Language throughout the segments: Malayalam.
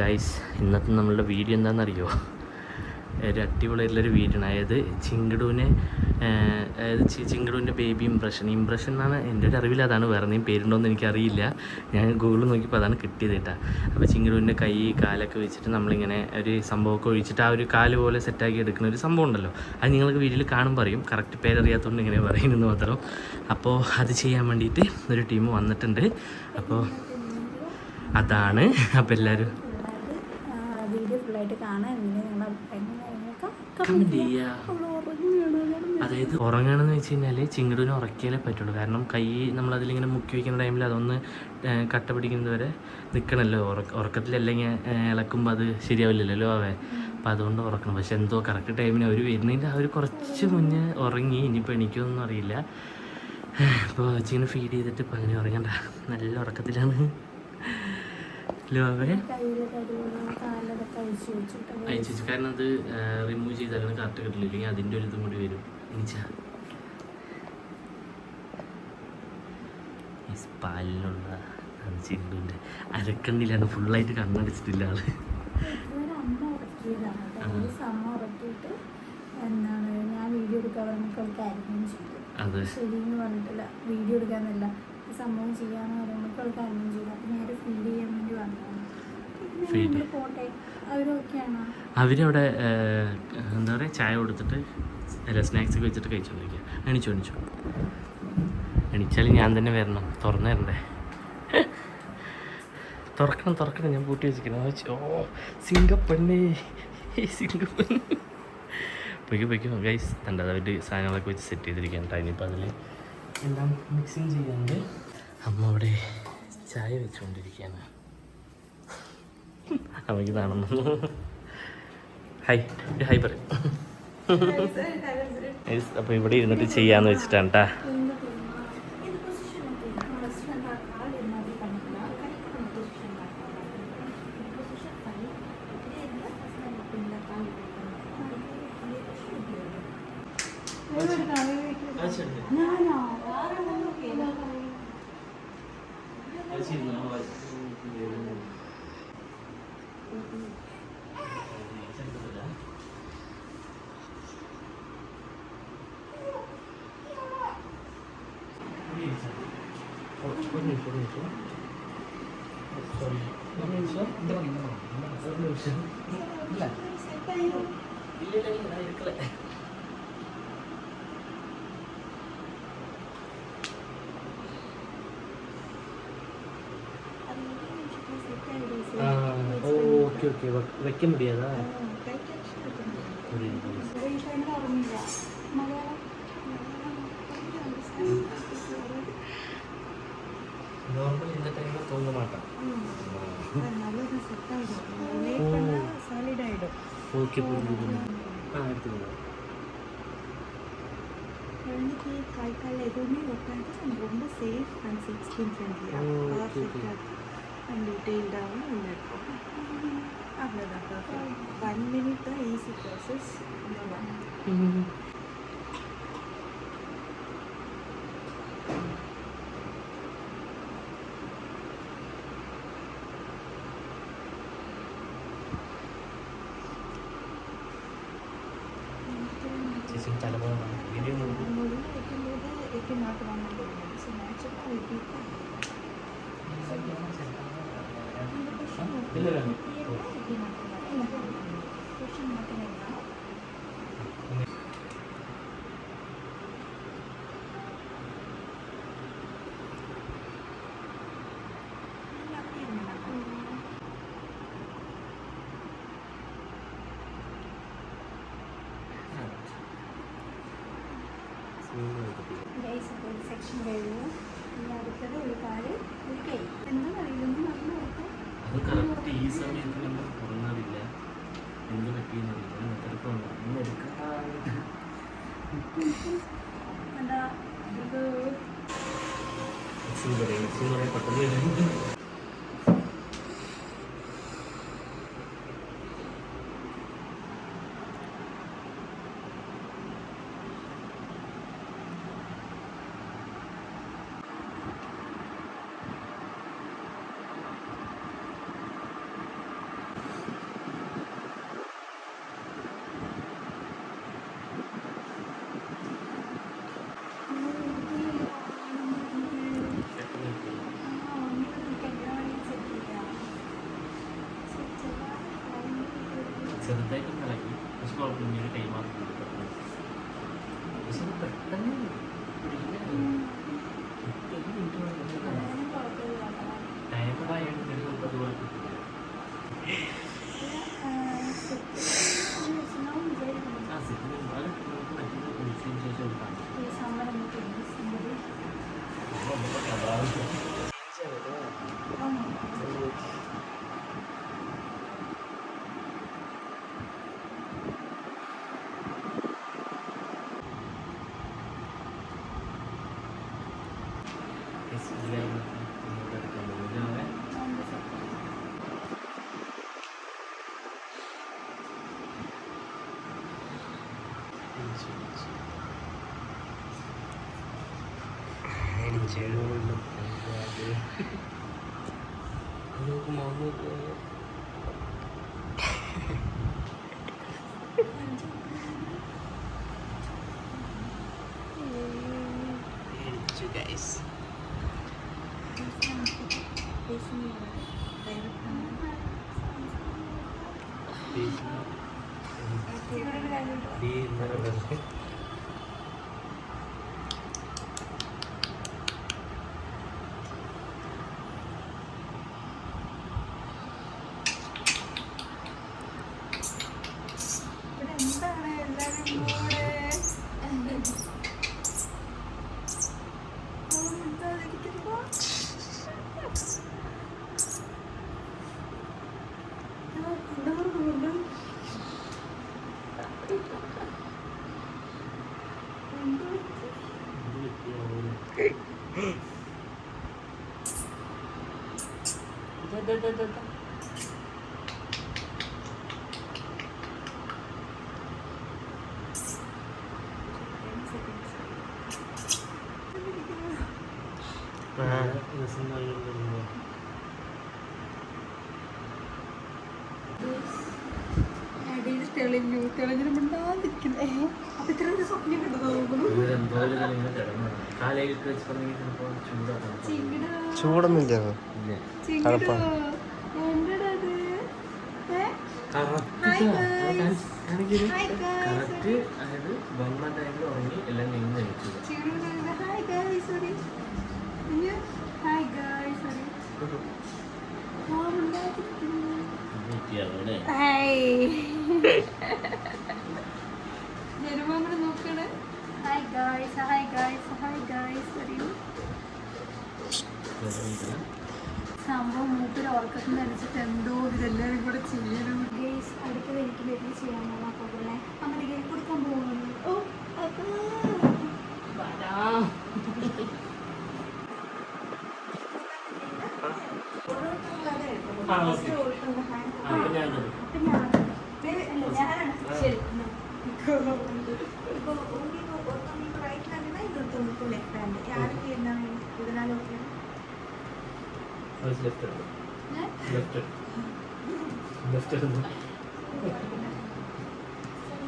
ഗൈസ്, ഇന്നത്തെ നമ്മളുടെ വീഡിയോ എന്താണെന്നറിയോ? ഒരു അടിപൊളിയായിട്ടുള്ളൊരു വീഡിയോ ആണ്. അതായത് ചിങ്കിടുവിൻ്റെ ബേബി ഇംപ്രഷൻ എന്നാണ് എൻ്റെ ഒരു അറിവിൽ. അതാണ്, വേറെ എന്തെങ്കിലും പേരുണ്ടോയെന്ന് എനിക്കറിയില്ല. ഞാൻ ഗൂഗിളിൽ നോക്കിയപ്പോൾ അതാണ് കിട്ടിയത് കേട്ടോ. അപ്പോൾ ചിങ്കിടുവിൻ്റെ കൈ കാലൊക്കെ വെച്ചിട്ട് നമ്മളിങ്ങനെ ഒരു സംഭവമൊക്കെ ഒഴിച്ചിട്ട് ആ ഒരു കാല് പോലെ സെറ്റാക്കി എടുക്കുന്ന ഒരു സംഭവം ഉണ്ടല്ലോ. അത് നിങ്ങൾക്ക് വീഡിയോയിൽ കാണുമ്പോൾ പറയും. കറക്റ്റ് പേരറിയാത്തതുകൊണ്ട് ഇങ്ങനെ പറയുന്നത് മാത്രം. അപ്പോൾ അത് ചെയ്യാൻ വേണ്ടിയിട്ട് ഒരു ടീം വന്നിട്ടുണ്ട്. അപ്പോൾ അതാണ്. അപ്പോൾ എല്ലാവരും വീഡിയോ ഫുള്ളായിട്ട് കാണാൻ അതായത് ഉറങ്ങണമെന്ന് വെച്ച് കഴിഞ്ഞാൽ ചിങ്കിടുവിനെ ഉറക്കിയാലേ പറ്റുള്ളൂ. കാരണം കൈ നമ്മളതിലിങ്ങനെ മുക്കി വയ്ക്കുന്ന ടൈമിൽ അതൊന്ന് കട്ട പിടിക്കുന്നത് വരെ നിൽക്കണമല്ലോ. ഉറക്കത്തിലല്ലെങ്കിൽ ഇളക്കുമ്പോൾ അത് ശരിയാവില്ലല്ലോ അപ്പം അതുകൊണ്ട് ഉറക്കണം. പക്ഷെ എന്തോ കറക്റ്റ് ടൈമിന് അവർ വരുന്നതിൻ്റെ അവർ കുറച്ച് മുന്നേ ഉറങ്ങി. ഇനിയിപ്പോൾ എനിക്കൊന്നും അറിയില്ല. ഇപ്പോൾ ചിങ്ങനെ ഫീഡ് ചെയ്തിട്ട് ഇപ്പം അങ്ങനെ ഉറങ്ങണ്ട, നല്ല ഉറക്കത്തിലാണ്. അയച്ചു, കാരണം അത് റിമൂവ് ചെയ്താലാണ് കറക്റ്റ് കിട്ടില്ല. ഇല്ലെങ്കിൽ അതിൻ്റെ ഒരു ഇതും കൂടി വരും. പാലിനുള്ള ചിണ്ടുവിൻ്റെ അരക്കണ്ണിലാണ്, ഫുള്ളായിട്ട് കണ്ണടിച്ചിട്ടില്ല ആള്. ഞാൻ വീഡിയോ എടുക്കാൻ അതെ ശരിയെന്ന് പറഞ്ഞിട്ടില്ല. വീഡിയോ എടുക്കാന്നല്ല, സംഭവം ചെയ്യാന്ന് പറയുമ്പോൾ കാര്യം ചെയ്തു. അപ്പം നേരെ ഫീഡ് ചെയ്യാൻ വേണ്ടി വന്നതാണ്. പോട്ടെ, അവരൊക്കെയാണോ? അവരവിടെ എന്താ പറയുക, ചായ കൊടുത്തിട്ട് അല്ല സ്നാക്സ് ഒക്കെ വെച്ചിട്ട് കഴിച്ചോണ്ടിരിക്കുക. എണിച്ചാൽ ഞാൻ തന്നെ വരണം, തുറന്നു തരണ്ടേ? തുറക്കണം, ഞാൻ പൂട്ടി വെച്ചിരിക്കണം. ഓ സിംഗപ്പണ്ണേ, സിംഗപ്പണ്ണ പൊയ്ക്കോ ഗൈസ്. തൻ്റെ അവർ സാധനങ്ങളൊക്കെ വെച്ച് സെറ്റ് ചെയ്തിരിക്കുകയാണ്. ഇനിയിപ്പോൾ അതിൽ എല്ലാം മിക്സിങ് ചെയ്യാണ്ട് അമ്മ അവിടെ ചായ വെച്ചുകൊണ്ടിരിക്കുകയാണ്. അമ്മയ്ക്ക് കാണുന്നു. ഹായ് പറയും. അപ്പോൾ ഇവിടെ ഇരുന്നിട്ട് ചെയ്യാന്ന് വെച്ചിട്ടാണ് കേട്ടാ. ஓகே வைக்க முடியாதா? நார்மல் இந்த டைம்ல தூங்க மாட்டான். ஓகே புரியுது. எடுத்துக்கோங்க. குழந்தைக்கு கால் கால் எதுவுமே ஒட்டாது. ரொம்ப சேஃப் அண்ட் ஸ்கின் ஃப்ரெண்ட்லியாக பர்ஃபெக்டாக அண்ட் டீட்டெயில்டாகவும் ஒன்று இருக்கும். அவ்வளோதான், பர்ஃபெக்ட். 1 minute தான் ஈஸி ப்ராசஸ். எப்படி மாட்டுவாங்க സെക്ഷൻ കഴിഞ്ഞു. ഇനി അടുത്തത് ഒരു കാല് ഒരു കൈ. എന്താ പറയുന്നത്? അത് കറക്റ്റ് ഈ സമയത്ത് നമ്മൾ ഉറങ്ങാറില്ല. എന്ത് പറ്റിയെന്നറിയില്ല. എന്താ പെട്ടെന്ന് ചെറുതായിട്ടും ഇളക്കി, പക്ഷെ കുഴപ്പമില്ല, കൈ മാത്രം പക്ഷെ അത് പെട്ടെന്ന് ടൈമഡായിട്ട് അതുപോലെ ആ സിറ്റിന് അത് നമുക്ക് മറ്റൊരു കുളിച്ചതിന് ശേഷം ഒരു കാണാം. തെളിഞ്ഞു മിണ്ടാതിരിക്കുന്നേ. അപ്പൊ ഇത്ര ഒരു സ്വപ്നം കണ്ടു ചൂടൊന്നുമില്ല. നോക്കണേ. Hi guys, hi guys, hi guys അറിയൂ. സംഭവം മൂപ്പിൽ ഉറക്കത്തിന് അടിച്ചിട്ട് എന്തോ ഇതെല്ലാവരും കൂടെ ചെയ്യണം. ഗേസ് അടുത്തത് എനിക്ക് വീട്ടിൽ ചെയ്യാൻ പോകാൻ പോകുന്നത് അമ്മയുടെ കൊടുക്കാൻ പോകുന്നു. ഓ ശരി. റൈറ്റ് ഹാൻഡിനാ ഇതൊക്കെ ലെഫ്റ്റ് ഹാൻഡ് ആരൊക്കെ എന്താണ് ഇതിനാലും ഓക്കെ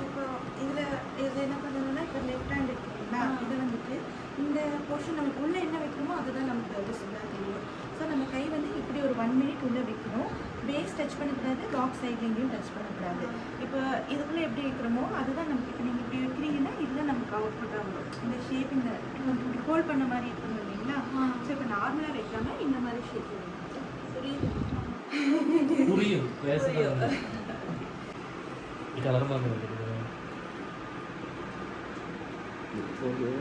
இப்போ இதில் இது என்ன பண்ணணும்னா இப்போ லெஃப்ட் ஹேண்ட் இருக்குங்களா, இதை வந்துட்டு இந்த போர்ஷன் நமக்கு உள்ளே என்ன வைக்கணுமோ அதுதான் நமக்கு விசிபிளாக தெரியும். ஸோ நம்ம கை வந்து இப்படி ஒரு 1 மினிட் உள்ளே வைக்கணும். பேஸ் டச் பண்ணக்கூடாது, லாக் சைட்ல எங்கேயும் டச் பண்ணக்கூடாது. இப்போ இதுக்குள்ளே எப்படி வைக்கிறோமோ அதுதான் நமக்கு. இப்போ நீங்கள் இப்படி வைக்கிறீங்கன்னா இதுதான் நமக்கு அவுட்புட்டாக வரும். இந்த ஷேப் இந்த இப்படி ஹோல்ட் பண்ண மாதிரி இருக்கணும் இல்லைங்களா. ஸோ இப்போ நார்மலாக வைக்காம இந்த மாதிரி ஷேப் வரும். புரியும் കളർ മാത്രം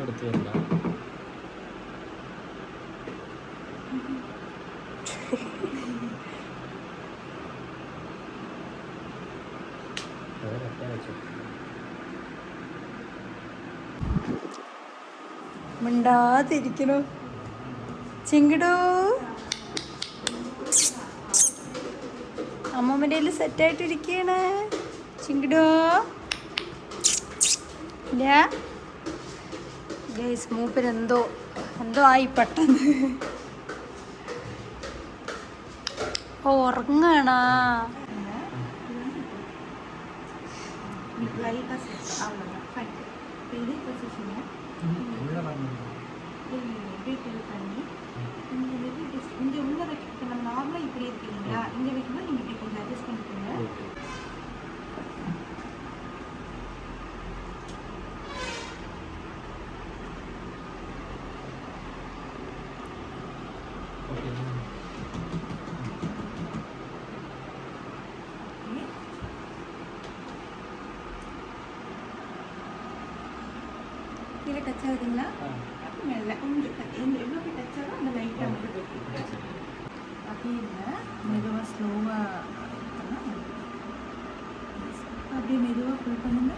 അടുത്ത് വരണ്ട. മിണ്ടാതിരിക്കണോ ചിങ്കിടൂ. അമ്മമ്മൻ്റെ കയ്യിൽ സെറ്റായിട്ടിരിക്കണേ ചിങ്കിടോ. ഇല്ല ഗൈസ് മൂപ്പരെന്തോ ആയി പെട്ടെന്ന്. ഓ ഉറങ്ങണ. இங்கே உள்ள வைக்க நம்ம நார்மலாக இப்படி இருக்கீங்களா, இங்கே வைக்கும்போது நீங்கள் இப்படி கொஞ்சம் அட்ஜஸ்ட் பண்ணிக்கோங்க. போய் டச் ஆகுதுங்களா மெல்ல எங்கே போய் டச் ஆகும் அந்த லைட்டாக அப்படியே இல்லை மெதுவாக ஸ்லோவாக அப்படியே மெதுவாக ஃபுல் பண்ணுங்க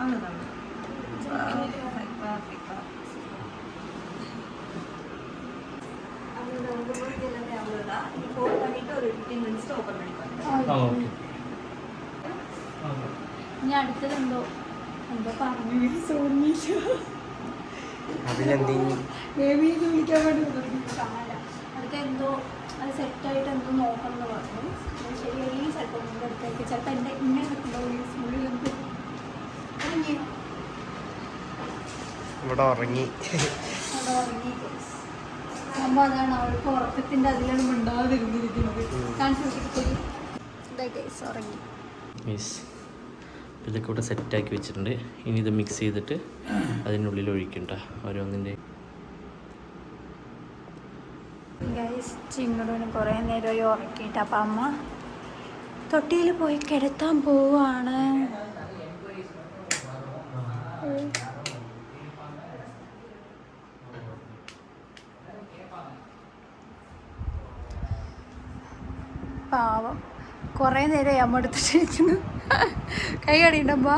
அவ்வளோதான் அவ்வளோதான் ஃபோன் பண்ணிவிட்டு ஒரு 15 மினிட்ஸில் ஓப்பன் பண்ணி ഓക്കെ ഇനി അടുത്തത് എന്തോ പറഞ്ഞു സോമീഷ അതിലെന്തീ ബേബി എന്ന് വിളിക്കാൻ വേണ്ടി കാല അടുത്ത എന്തോ അത് സെറ്റായിട്ട് എന്തോ നോക്കണം എന്ന് പറഞ്ഞു ശരി ഈ സെറ്റൊന്നും അടുത്തേക്ക് ചിലപ്പോൾ എൻ്റെ ഇങ്ങനെ നിൽക്കുമ്പോൾ ഉള്ളിൽ എന്ത് ഇവിടെ ഉറങ്ങി അവിടെ ഉറങ്ങി സംഭവം അതാണ് അവൾക്ക് ഉറക്കത്തിൻ്റെ അതിലാണ് മിണ്ടാതിരുന്നിരിക്കുന്നത് കാണിച്ചു നോക്കിയിട്ട് ഉറങ്ങി മീസ് ഇതൊക്കെ ഇവിടെ സെറ്റാക്കി വെച്ചിട്ടുണ്ട്. ഇനി ഇത് മിക്സ് ചെയ്തിട്ട് അതിനുള്ളിൽ ഒഴിക്കണ്ട ഓരോന്നിൻ്റെ. ചിങ്ങടൂന് കുറേ നേരമായി ഉറക്കിയിട്ട് അപ്പം അമ്മ തൊട്ടിയിൽ പോയി കിടത്താൻ പോവാണ്. പാവം കുറേ നേരമായി അമ്മ എടുത്തിട്ടിരിക്കുന്നു. കൈ കടിയുണ്ടമ്മ.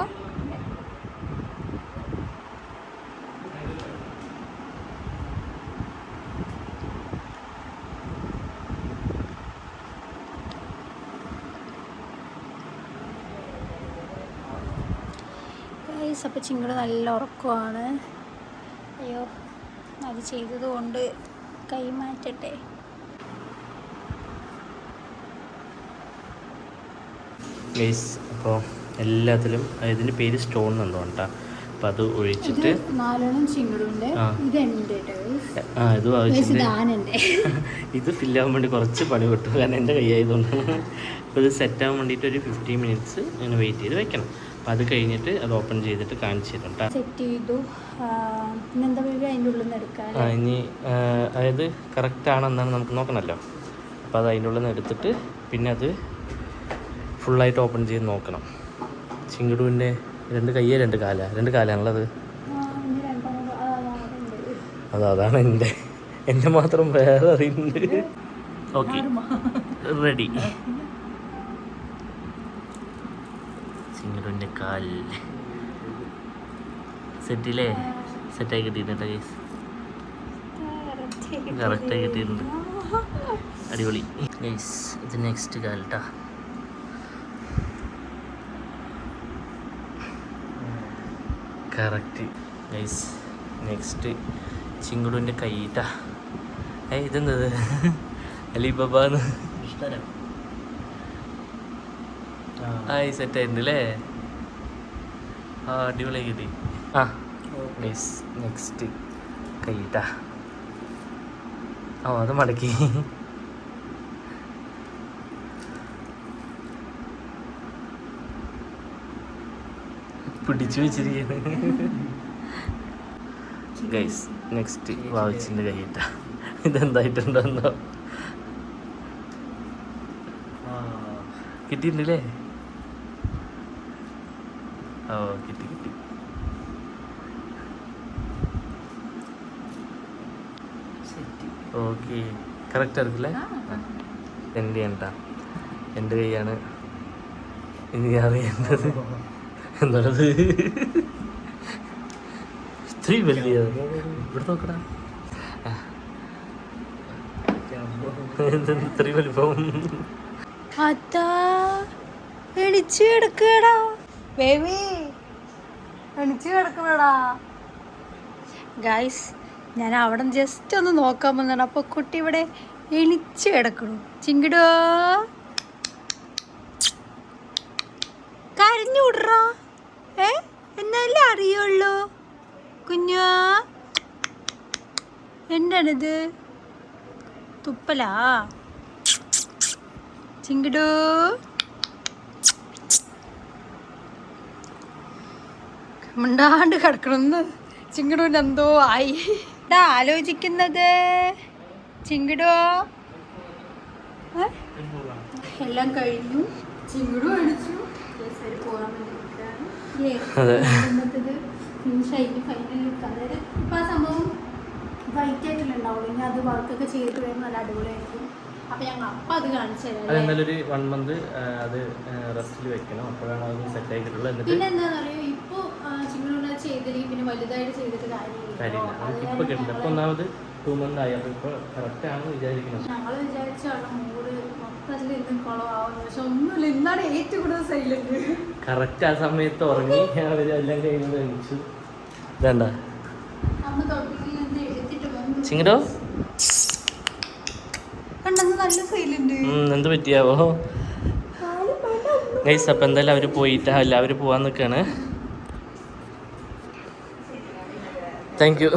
അപ്പം ചിങ്ങട് നല്ല ഉറക്കമാണ്. അയ്യോ അത് ചെയ്തത് കൊണ്ട് കൈ മാറ്റട്ടെ. ഗൈസ് അപ്പോൾ എല്ലാത്തിലും ഇതിൻ്റെ പേര് സ്റ്റോൺ എന്നുണ്ടോ കേട്ടോ. അപ്പോൾ അത് ഒഴിച്ചിട്ട് നാലെണ്ണം ചിങ്ങടുണ്ട്. ഇത് ആവശ്യമുണ്ട്. ഇത് ഫില്ലാകാൻ വേണ്ടി കുറച്ച് പണി കിട്ടും, കാരണം എൻ്റെ കൈ ആയതുകൊണ്ടാണ്. അപ്പോൾ ഇത് സെറ്റാകാൻ വേണ്ടിയിട്ട് ഒരു 15 മിനിറ്റ്സ് ഇങ്ങനെ വെയിറ്റ് ചെയ്ത് വെക്കണം. അപ്പോൾ അത് കഴിഞ്ഞിട്ട് അത് ഓപ്പൺ ചെയ്തിട്ട് കാണിച്ചു തരും കേട്ടോ. സെറ്റ് ചെയ്തു. പിന്നെന്താ അതിൻ്റെ ഉള്ളിൽ നിന്ന് എടുക്കാം. ഇനി അതായത് കറക്റ്റ് ആണെന്നാണ് നമുക്ക് നോക്കണമല്ലോ. അപ്പോൾ അത് അതിൻ്റെ ഉള്ളിൽ നിന്ന് എടുത്തിട്ട് പിന്നെ അത് ഫുള്ളായിട്ട് ഓപ്പൺ ചെയ്ത് നോക്കണം. ചിങ്ങടുവിൻ്റെ 2 കയ്യേ 2 കാലാണുള്ളത്. അതാണ് എൻ്റെ മാത്രം വേറെ അറിയുന്നുണ്ട്. Okay ready. ചിങ്ങടുവിൻ്റെ കാൽ സെറ്റില്ലേ? സെറ്റായി കിട്ടിയിട്ടുണ്ട് ഗൈസ്. കറക്റ്റായി കിട്ടിയിട്ടുണ്ട്. അടിപൊളി ഗൈസ്. ഇത് നെക്സ്റ്റ് കാൽ കേട്ടോ. Correct guys. നെക്സ്റ്റ് ചിങ്ങടുവിൻ്റെ കൈട്ടാ. ഇതെന്തത് അലിബാബാന്ന് സെറ്റായിട്ടുണ്ട് അല്ലേ? അടിപൊളി കിട്ടി. ഗൈസ് നെക്സ്റ്റ് കൈട്ടാ. അത് മടക്കി. പിടിച്ചു വെച്ചിരിക്കുന്നു ഗൈസ്. നെക്സ്റ്റ് വാവിച്ചിൻ്റെ കൈയിട്ട. ഇതെന്തായിട്ടുണ്ടോ കിട്ടിയിട്ടുണ്ടല്ലേ? കിട്ടി. ഓക്കെ കറക്റ്റ് ആയിരിക്കില്ലേ? എൻ്റെ എന്താ എൻ്റെ കൈയാണ് ഇനി അറിയേണ്ടത്. എന്താണത്? ഇത്രയും വലിയ ഇവിടെ നോക്കടാ. ഇത്രയും വലിപ്പം. അതാ എണിച്ചു കിടക്കടാ ബേബി, എണിച്ചു കിടക്കണടാ. ഗൈസ് ഞാൻ അവിടെ ജസ്റ്റ് ഒന്ന് നോക്കാൻ വന്നതാണ്. അപ്പോൾ കുട്ടി ഇവിടെ എണിച്ചു കിടക്കണു. ചിങ്കിടോ കരഞ്ഞു വിടറാ. എന്നല്ലേ അറിയുള്ളൂ കുഞ്ഞാ. എന്താണിത്? തുപ്പലാ? ചിങ്കിടോ മിണ്ടാണ്ട് കിടക്കണമെന്ന് ചിങ്കിടൂൻ്റെ എന്തോ ആയി. എന്താ ആലോചിക്കുന്നത് ചിങ്കിടോ? എല്ലാം കഴിഞ്ഞു. ചിങ്കിടു അടിച്ചു. ഫിനിഷ് ആയിട്ട് ഫൈനൽ ലുക്ക്. അതായത് ഇപ്പോൾ ആ സംഭവം വൈറ്റ് ആയിട്ടുണ്ടാവുള്ളൂ. ഇനി അത് വർക്കൊക്കെ ചെയ്തിട്ട് വരുമ്പോൾ നല്ല അടിപൊളിയായിരിക്കും. അപ്പോൾ ഞങ്ങൾ അപ്പം അത് കാണിച്ചു തരാം. അതെന്തായാലും ഒരു 1 month അത് റെസ്റ്റിൽ വെക്കണം, അപ്പോഴാണ് അത് സെറ്റ് ആയി കിട്ടുള്ളൂ. എന്നിട്ട് പിന്നെ എന്താണെന്ന് അറിയോ, ഇപ്പോൾ ചിങ്ങനൂടെ ചെയ്തില്ലെങ്കിൽ പിന്നെ വലുതായിട്ട് ചെയ്തിട്ട് കാര്യമില്ല. നമുക്കിപ്പോൾ കിട്ടില്ല. ഇപ്പോൾ ഒന്നാമത് 2 month ആയി. അപ്പോൾ ഇപ്പോൾ കറക്റ്റാണ് വിചാരിക്കുന്നത്. ഞങ്ങൾ വിചാരിച്ചാണ് മൂഡ് മൊത്തത്തിൽ ഇന്നും കുളമാവുന്നത്. പക്ഷെ ഒന്നുമില്ല, ഇന്നാണ് ഏറ്റവും കൂടുതൽ സൈലന്റ്. കറക്റ്റ് ആ സമയത്ത് ഉറങ്ങി അവരെല്ലാം കഴിഞ്ഞ് കഴിച്ചു. ഇതണ്ട അമ്മ തൊട്ടിൽ നിന്ന് എടുത്തിട്ട് വന്നു. ചിങ്ങടോ കണ്ടെന്ന് നല്ല സൈലന്റ്. എന്ത് പറ്റിയാവോ ഗൈസ്? അപ്പം എന്തായാലും അവർ പോയിട്ട് എല്ലാവരും പോകാൻ നിൽക്കുകയാണ്. Thank you.